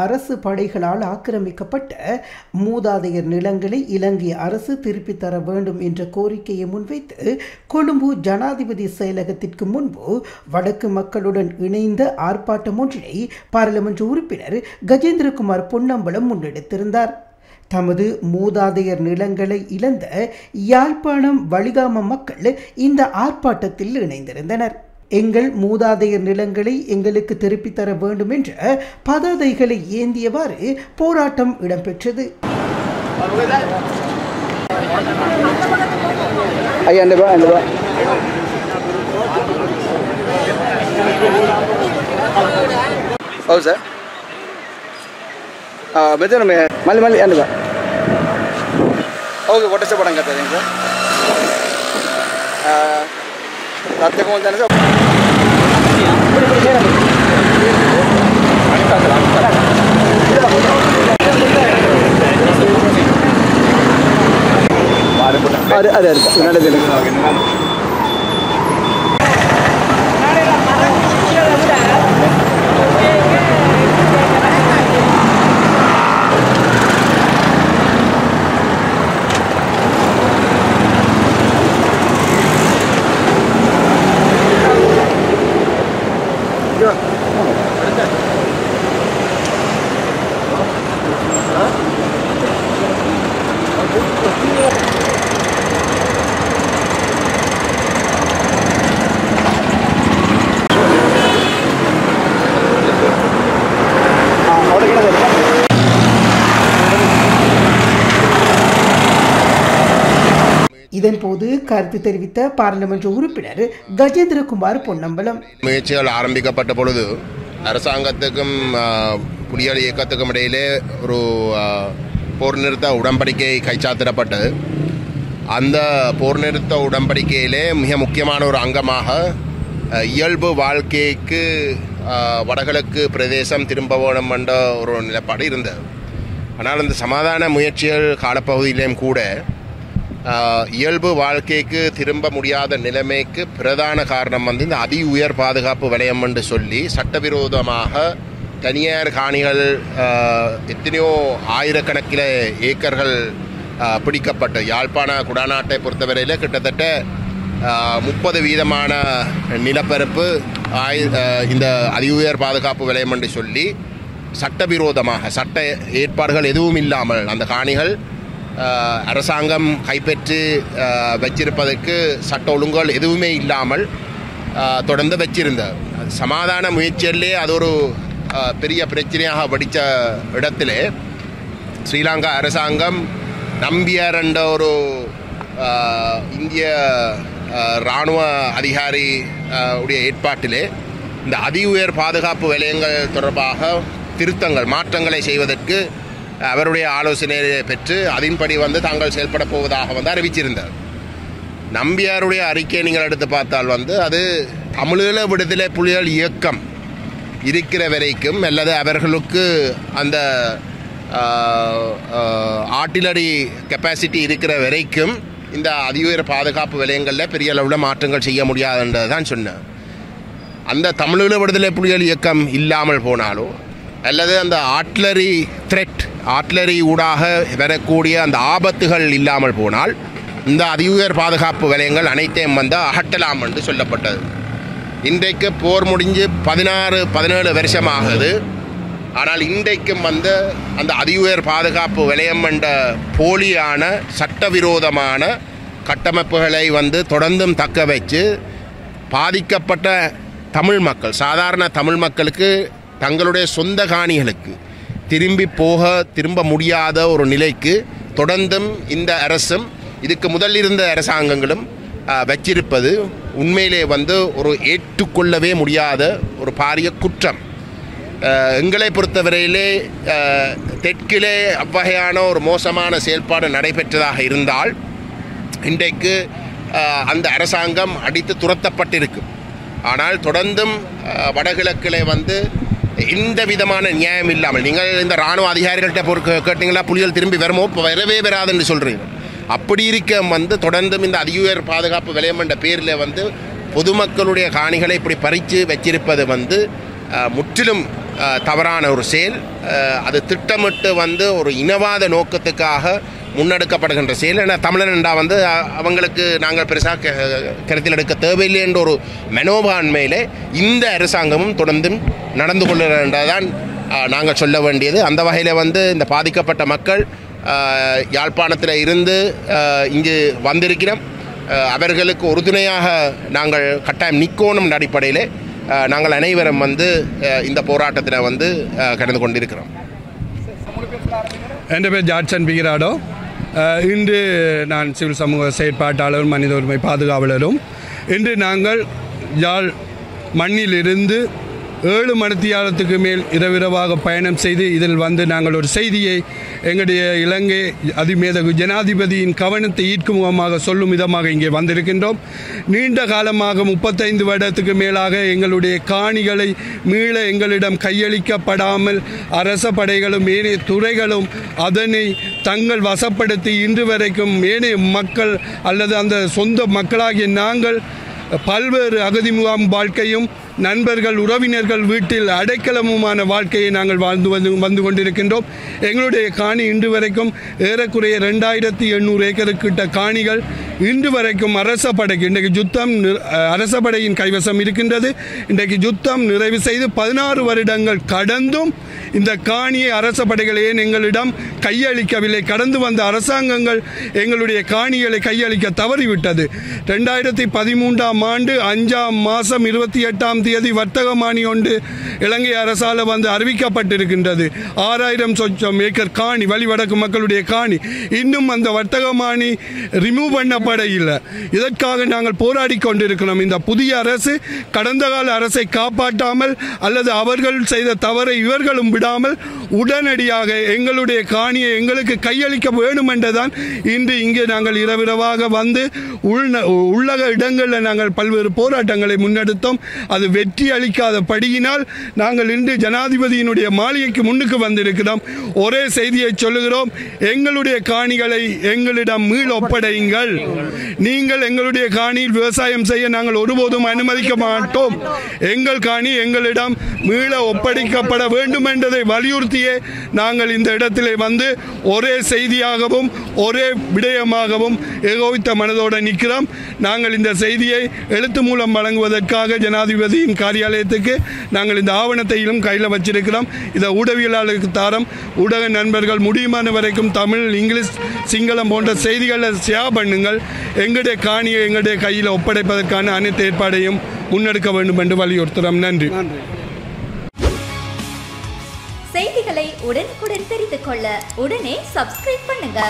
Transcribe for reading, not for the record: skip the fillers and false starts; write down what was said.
அரசு படைகளால் ஆக்கிரமிக்கப்பட்ட மூதாதையர் நிலங்களை இலங்கை அரசு திருப்பித் தர வேண்டும் என்ற கோரிக்கையை முன்வைத்து கொழும்பு ஜனாதிபதி செயலகத்திற்கு முன்பு வடக்கு மக்களுடன் இணைந்த ஆர்ப்பாட்டம் ஒன்றினை பாராளுமன்ற உறுப்பினர் கஜேந்திரகுமார் பொன்னம்பலம் முன்னெடுத்திருந்தார். தமது மூதாதையர் நிலங்களை இழந்த யாழ்ப்பாணம் வலிகாம மக்கள் இந்த ஆர்ப்பாட்டத்தில் இணைந்திருந்தனர். எங்கள் மூதாதையர் நிலங்களை எங்களுக்கு திருப்பித் தர வேண்டும் என்ற பதாதைகளை ஏந்தியவாறு போராட்டம் இடம்பெற்றது. మళ్ళీ అందుగా ఓకే కొట్టేసేపడం కదా సార్ సత్యం ఉందని సార్ అదే అదే అదే இதன்போது கருத்து தெரிவித்த பாராளுமன்ற உறுப்பினர் கஜேந்திரகுமார் பொன்னம்பலம், முயற்சிகள் ஆரம்பிக்கப்பட்ட பொழுது அரசாங்கத்துக்கும் புலிகள் இயக்கத்துக்கும் இடையிலே ஒரு போர் நிறுத்த உடன்படிக்கை கைச்சாத்திடப்பட்டது. அந்த போர் நிறுத்த உடன்படிக்கையிலே மிக முக்கியமான ஒரு அங்கமாக இயல்பு வாழ்க்கைக்கு வடகிழக்கு பிரதேசம் திரும்ப வேணும் என்ற ஒரு நிலைப்பாடு இருந்தது. ஆனால் அந்த சமாதான முயற்சிகள் காலப்பகுதியிலேயும் கூட இயல்பு வாழ்க்கைக்கு திரும்ப முடியாத நிலைமைக்கு பிரதான காரணம் வந்து இந்த அதி உயர் பாதுகாப்பு வலயம் என்று சொல்லி சட்டவிரோதமாக தனியார் காணிகள் எத்தனையோ ஆயிரக்கணக்கில் ஏக்கர்கள் பிடிக்கப்பட்ட யாழ்ப்பாண குடாநாட்டை பொறுத்தவரையில் கிட்டத்தட்ட 30% நிலப்பரப்பு இந்த அதி உயர் பாதுகாப்பு வலயம் என்று சொல்லி சட்டவிரோதமாக சட்ட ஏற்பாடுகள் எதுவும் இல்லாமல் அந்த காணிகள் அரசாங்கம் கைப்பற்றி வச்சிருப்பதற்கு சட்ட ஒழுங்குகள் எதுவுமே இல்லாமல் தொடர்ந்து வச்சிருந்தார். சமாதான முயற்சியிலே அது ஒரு பெரிய பிரச்சனையாக வடித்த இடத்திலே ஸ்ரீலங்கா அரசாங்கம் நம்பியார் என்ற ஒரு இந்திய இராணுவ அதிகாரி உடைய ஏற்பாட்டிலே இந்த அதி உயர் பாதுகாப்பு வலயங்கள் தொடர்பாக திருத்தங்கள் மாற்றங்களை செய்வதற்கு அவருடைய ஆலோசனையை பெற்று அதன்படி வந்து தாங்கள் செயல்பட போவதாக வந்து அறிவிச்சிருந்தார். நம்பியாருடைய அறிக்கையை நீங்கள் எடுத்து பார்த்தால் வந்து அது தமிழீழ விடுதலை புலிகள் இயக்கம் இருக்கிற வரைக்கும் அல்லது அவர்களுக்கு அந்த ஆர்ட்டிலரி கெப்பாசிட்டி இருக்கிற வரைக்கும் இந்த அதி உயர் பாதுகாப்பு வலயங்களில் பெரிய அளவில் மாற்றங்கள் செய்ய முடியாதுன்றது தான் சொன்னேன். அந்த தமிழீழ விடுதலை புலிகள் இயக்கம் இல்லாமல் போனாலோ அல்லது அந்த ஆர்ட்டிலரி த்ரெட் ஆர்ட்டிலரி ஊடாக வரக்கூடிய அந்த ஆபத்துகள் இல்லாமல் போனால் இந்த அதி உயர் பாதுகாப்பு வலயங்கள் அனைத்தையும் வந்து அகற்றலாம் என்று சொல்லப்பட்டது. இன்றைக்கு போர் முடிஞ்சு 16-17 வருஷமாகுது. ஆனால் இன்றைக்கும் வந்து அந்த அதி உயர் பாதுகாப்பு வலயம் என்ற போலியான சட்டவிரோதமான கட்டமைப்புகளை வந்து தொடர்ந்தும் தக்க வச்சு பாதிக்கப்பட்ட தமிழ் மக்கள் சாதாரண தமிழ் மக்களுக்கு தங்களுடைய சொந்த காணிகளுக்கு திரும்ப முடியாத ஒரு நிலைக்கு தொடர்ந்தும் இந்த அரசும் இதுக்கு முதல் இருந்த அரசாங்கங்களும் வச்சிருப்பது உண்மையிலே வந்து ஒரு ஏற்றுக்கொள்ளவே முடியாத ஒரு பாரிய குற்றம். எங்களை பொறுத்தவரையிலே தெற்கிலே அவ்வகையான ஒரு மோசமான செயல்பாடு நடைபெற்றதாக இருந்தால் இன்றைக்கு அந்த அரசாங்கம் அடித்து துரத்தப்பட்டிருக்கும். ஆனால் தொடர்ந்தும் வடகிழக்கிலே வந்து எந்த விதமான நியாயம் இல்லாமல் நீங்கள் இந்த இராணுவ அதிகாரிகள்கிட்ட கேட்டிங்களா புலிகள் திரும்பி வரவே வராது என்று சொல்கிறீங்க. அப்படி இருக்க வந்து தொடர்ந்தும் இந்த அதிஉயர் பாதுகாப்பு வலயம் என்ற பேரில் வந்து பொதுமக்களுடைய காணிகளை இப்படி பறித்து வச்சிருப்பது வந்து முற்றிலும் தவறான ஒரு செயல். அது திட்டமிட்டு வந்து ஒரு இனவாத நோக்கத்துக்காக முன்னெடுக்கப்படுகின்ற செயல். ஏன்னா தமிழன்டா வந்து அவங்களுக்கு நாங்கள் பெருசாக கருத்தில் எடுக்க தேவையில்லை என்ற ஒரு மனோபான்மையிலே இந்த அரசாங்கமும் தொடர்ந்தும் நடந்து கொள்ளுகின்றதான் நாங்கள் சொல்ல வேண்டியது. அந்த வகையில் வந்து இந்த பாதிக்கப்பட்ட மக்கள் யாழ்ப்பாணத்தில் இருந்து இங்கு வந்திருக்கிறோம். அவர்களுக்கு உறுதுணையாக நாங்கள் கட்டாயம் நிற்கணும் அடிப்படையில் நாங்கள் அனைவரும் வந்து இந்த போராட்டத்தில் வந்து கடந்து கொண்டிருக்கிறோம். என் பேர் ஜாட்சன் பிகிராடோ. இன்று நான் சிவில் சமூக செயற்பாட்டாளரும் மனித உரிமை பாதுகாவலரும். இன்று நாங்கள் யாழ் மண்ணிலிருந்து 7 மணித்தியாலத்துக்கு மேல் இரவிரவாக பயணம் செய்து இதில் வந்து நாங்கள் ஒரு செய்தியை எங்களுடைய இலங்கை அதிமேதகு ஜனாதிபதியின் கவனத்தை ஈர்க்கும் முகமாக சொல்லும் விதமாக இங்கே வந்திருக்கின்றோம். நீண்ட காலமாக 35 வருடத்துக்கு மேலாக எங்களுடைய காணிகளை மீள எங்களிடம் கையளிக்கப்படாமல் அரச படைகளும் ஏனைய துறைகளும் அதனை தங்கள் வசப்படுத்தி இன்று வரைக்கும் ஏனைய மக்கள் அல்லது அந்த சொந்த மக்களாகிய நாங்கள் பல்வேறு அகதி முகாம் வாழ்க்கையும் நண்பர்கள் உறவினர்கள் வீட்டில் அடைக்கலமுமான வாழ்க்கையை நாங்கள் வந்து கொண்டிருக்கின்றோம். எங்களுடைய காணி இன்று வரைக்கும் ஏறக்குறைய 2800 ஏக்கருக்கிட்ட காணிகள் இன்று வரைக்கும் அரச படைக்கு இன்றைக்கு யுத்தம் அரச படையின் கைவசம் இருக்கின்றது. இன்றைக்கு யுத்தம் நிறைவு செய்து 16 வருடங்கள் கடந்தும் இந்த காணியை அரச படைகள் ஏன் எங்களிடம் கையளிக்கவில்லை? கடந்து வந்த அரசாங்கங்கள் எங்களுடைய காணிகளை கையளிக்க தவறிவிட்டது. 2013ஆம் ஆண்டு 5ஆம் மாதம் 28ஆம் தேதி வர்த்தகமானி ஒன்று இலங்கை அரசால் வந்து அறிவிக்கப்பட்டிருக்கின்றது. 6000 சொச்சம் ஏக்கர் காணி வடக்கு மக்களுடைய காணி. இன்னும் அந்த வர்த்தகமானி ரிமூவ் பண்ணப்பட இல்லை. இதற்காக நாங்கள் போராடி கொண்டிருக்கிறோம். இந்த புதிய அரசு கடந்த கால அரசை காப்பாற்றாமல் அல்லது அவர்கள் செய்த தவறை இவர்களும் விடாமல் உடனடியாக எங்களுடைய காணியை எங்களுக்கு கையளிக்க வேண்டும் என்றுதான் இன்று இங்கே நாங்கள் இரவிரவாக வந்து உள்ளக இடங்களில் நாங்கள் பல்வேறு போராட்டங்களை முன்னெடுத்தோம். அது வெற்றி அளிக்காத படியினால் நாங்கள் இன்று ஜனாதிபதியினுடைய மாளிகைக்கு முன்னுக்கு வந்திருக்கிறோம். ஒரே செய்தியை சொல்லுகிறோம், எங்களுடைய காணிகளை எங்களிடம் மீள் ஒப்படையுங்கள். நீங்கள் எங்களுடைய காணியில் விவசாயம் செய்ய நாங்கள் ஒருபோதும் அனுமதிக்க மாட்டோம். எங்கள் காணி எங்களிடம் மீள ஒப்படைக்கப்பட வேண்டும் என்றதை வலியுறுத்தியே நாங்கள் இந்த இடத்திலே வந்து ஒரே செய்தியாகவும் ஒரே விடயமாகவும் ஏகோபித்த மனதோடு நிற்கிறோம். நாங்கள் இந்த செய்தியை எழுத்து மூலம் வழங்குவதற்காக ஜனாதிபதியின் காரியாலயத்துக்கு நாங்கள் இந்த ஆவணத்தையும் கையில் வச்சிருக்கிறோம். இதை ஊடகவியலாளருக்கு தாரம். ஊடக நண்பர்கள் முடியுமான வரைக்கும் தமிழ், இங்கிலீஷ், சிங்களம் போன்ற செய்திகளை ஷேர் பண்ணுங்கள். எங்களுடைய காணியை எங்களுடைய கையில் ஒப்படைப்பதற்கான அனைத்து ஏற்பாடையும் முன்னெடுக்க வேண்டும் என்று வலியுறுத்துகிறோம். நன்றி. செய்திகளை உடனுக்குடன் தெரிந்து கொள்ள உடனே சப்ஸ்கிரைப் பண்ணுங்க.